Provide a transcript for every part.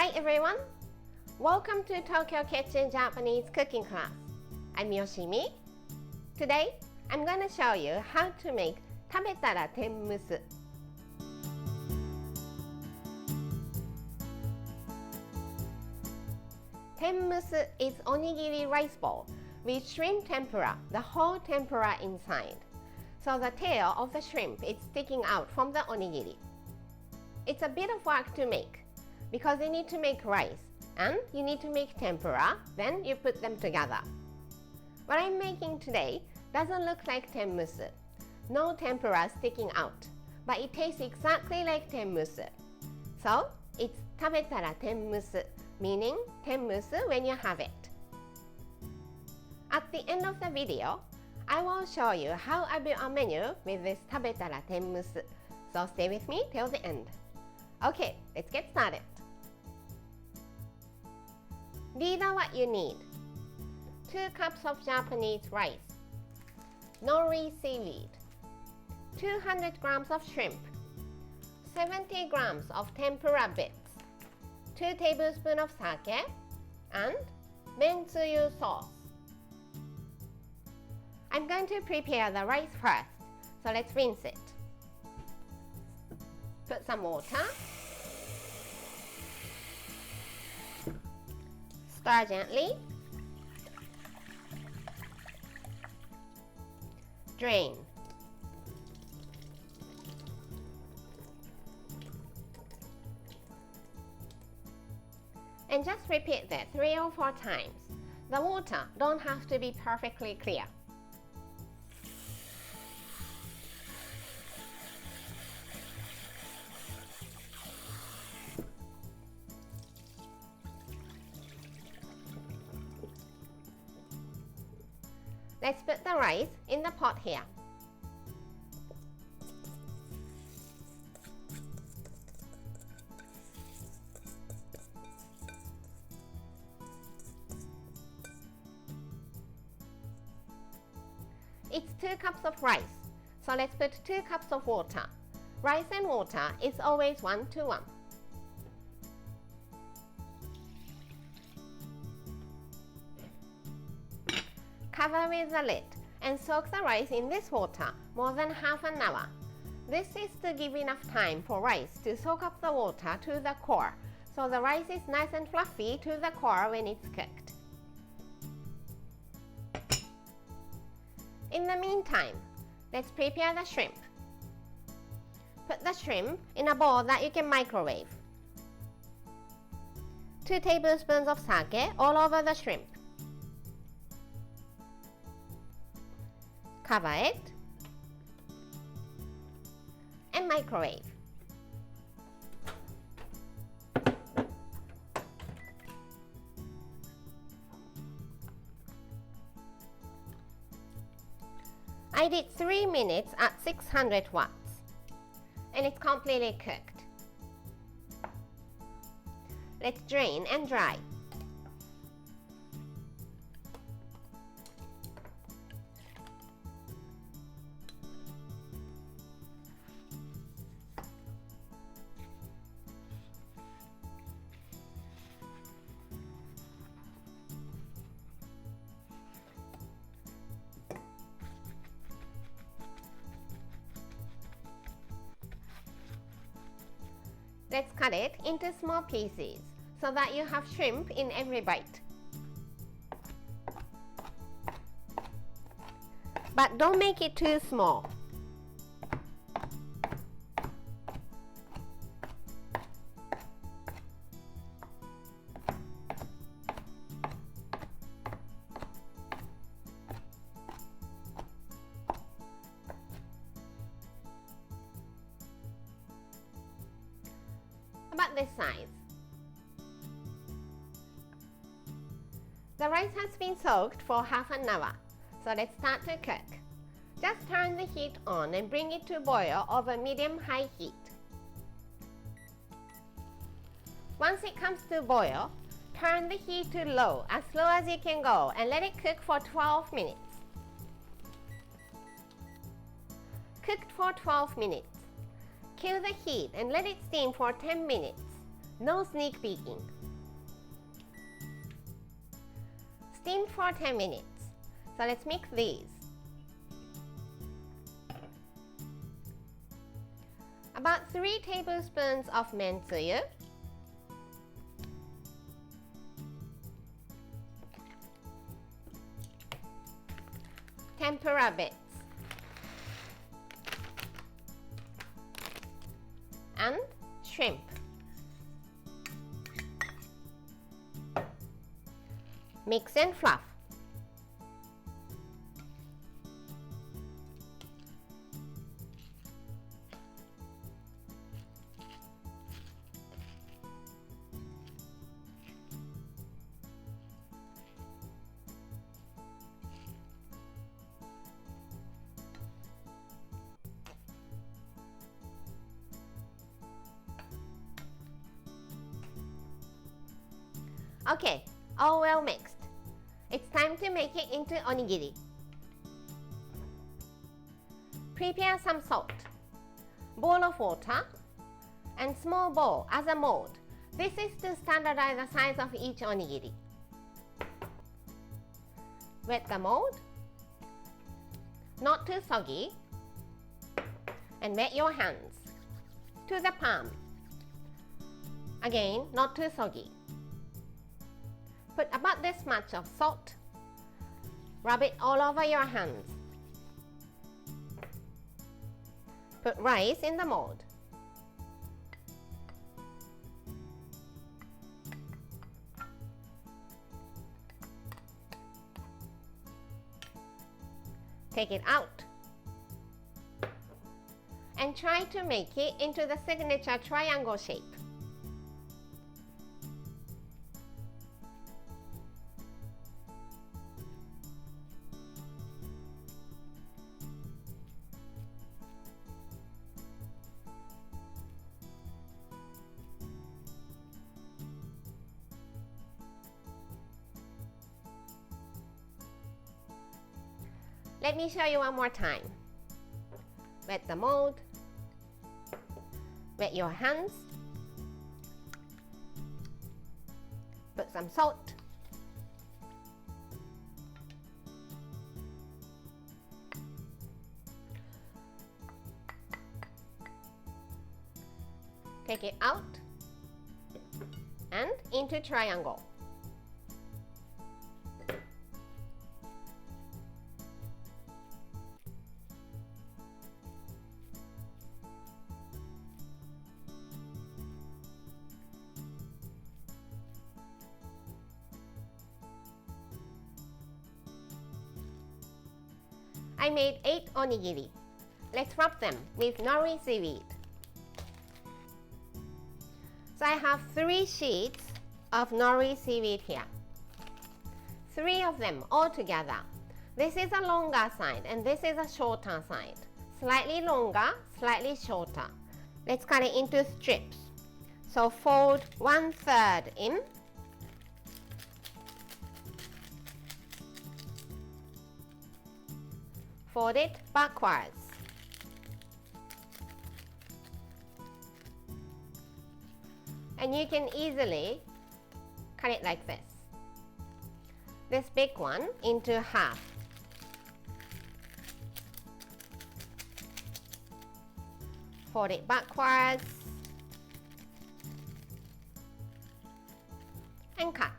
Hi everyone! Welcome to Tokyo Kitchen Japanese cooking class. I'm Yoshimi. Today, I'm going to show you how to make 食べたら天むす. Tenmusu is onigiri rice ball with shrimp tempura, the whole tempura inside. So the tail of the shrimp is sticking out from the onigiri. It's a bit of work to make because you need to make rice and you need to make tempura, then you put them together. What I'm making today doesn't look like tenmusu. No tempura sticking out, but it tastes exactly like tenmusu. So it's 食べたら天むす, meaning tenmusu when you have it. At the end of the video, I will show you how I built a menu with this 食べたら天むす. So stay with me till the end. Okay, let's get started. These are what you need. 2 cups of Japanese rice, nori seaweed, 200 grams of shrimp, 70 grams of tempura bits, 2 tablespoons of sake, and mentsuyu sauce. I'm going to prepare the rice first, so let's rinse it. Put some water. Stir gently. Drain. And just repeat that 3 or 4 times. The water don't have to be perfectly clear. Let's put the rice in the pot here. It's 2 cups of rice, so let's put 2 cups of water. Rice and water is always 1 to 1. Cover with the lid and soak the rice in this water more than half an hour. This is to give enough time for rice to soak up the water to the core, so the rice is nice and fluffy to the core when it's cooked. In the meantime, let's prepare the shrimp. Put the shrimp in a bowl that you can microwave. 2 tablespoons of sake all over the shrimp. Cover it and microwave. I did 3 minutes at 600 watts and it's completely cooked. Let's drain and dry. Let's cut it into small pieces so that you have shrimp in every bite. But don't make it too small. About this size. The rice has been soaked for half an hour, so let's start to cook. Just turn the heat on and bring it to boil over medium-high heat. Once it comes to boil, turn the heat to low as you can go and let it cook for 12 minutes. Cooked for 12 minutes. Kill the heat and let it steam for 10 minutes. No sneak peeking. Steam for 10 minutes. So let's mix these. About 3 tablespoons of mentsuyu, tempura bits, and shrimp. Mix and fluff. Okay, all well mixed. It's time to make it into onigiri. Prepare some salt, bowl of water, and small bowl as a mold. This is to standardize the size of each onigiri. Wet the mold, not too soggy, and wet your hands to the palm. Again, not too soggy. Put about this much of salt. Rub it all over your hands. Put rice in the mold. Take it out. And try to make it into the signature triangle shape. Let me show you one more time. Wet the mold. Wet your hands. Put some salt. Take it out and into triangle. I made 8 onigiri. Let's wrap them with nori seaweed. So I have 3 sheets of nori seaweed here. 3 of them all together. This is a longer side and this is a shorter side. Slightly longer, slightly shorter. Let's cut it into strips. So fold 1/3 in. Fold it backwards. And you can easily cut it like this. This big one into half. Fold it backwards. And cut.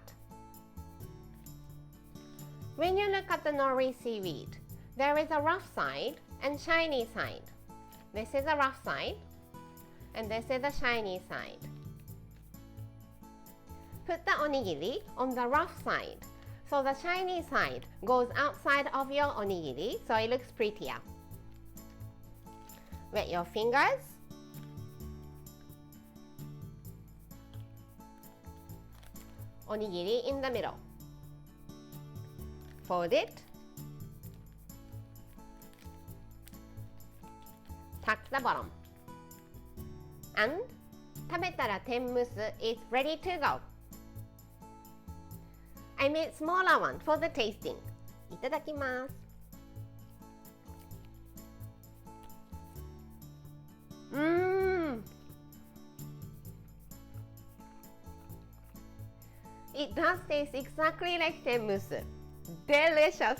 When you look at the nori seaweed, there is a rough side and shiny side. This is a rough side and this is a shiny side. Put the onigiri on the rough side so the shiny side goes outside of your onigiri so it looks prettier. Wet your fingers. Onigiri in the middle. Fold it. Tuck the bottom. And 食べたら天むす is ready to go. I made smaller one for the tasting. いただきます。it does taste exactly like tenmusu. Delicious!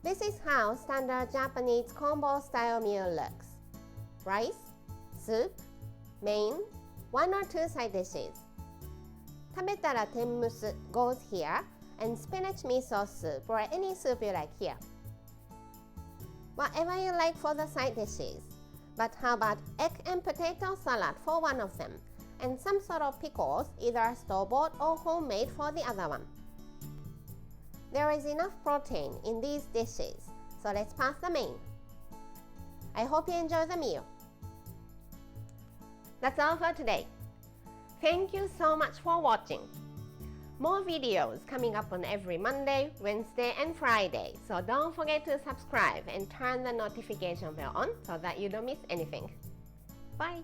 This is how standard Japanese combo style meal looks. Rice, soup, main, 1 or 2 side dishes. 食べたら天むす goes here, and spinach miso soup or any soup you like here. Whatever you like for the side dishes. But how about egg and potato salad for one of them, and some sort of pickles, either store-bought or homemade for the other one. There is enough protein in these dishes, so let's pass the main. I hope you enjoy the meal. That's all for today. Thank you so much for watching. More videos coming up on every Monday, Wednesday, and Friday, so don't forget to subscribe and turn the notification bell on so that you don't miss anything. Bye!